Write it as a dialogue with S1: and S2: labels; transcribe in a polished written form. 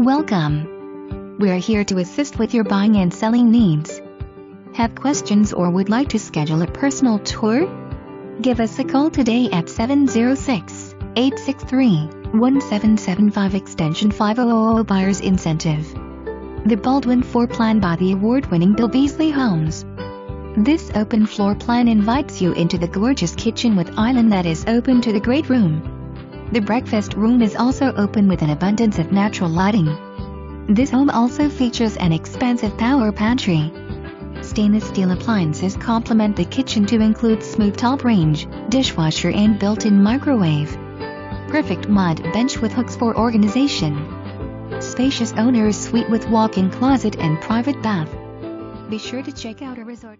S1: Welcome. We're here to assist with your buying and selling needs. Have questions or would like to schedule a personal tour? Give us a call today at 706-863-1775 extension 5000 Buyer's Incentive. The Baldwin floor plan by the award-winning Beazley Homes. This open floor plan invites you into the gorgeous kitchen with island that is open to the great room. The breakfast room is also open with an abundance of natural lighting. This home also features an expansive power pantry. Stainless steel appliances complement the kitchen to include smooth top range, dishwasher and built-in microwave. Perfect mud bench with hooks for organization. Spacious owner's suite with walk-in closet and private bath. Be sure to check out our resort.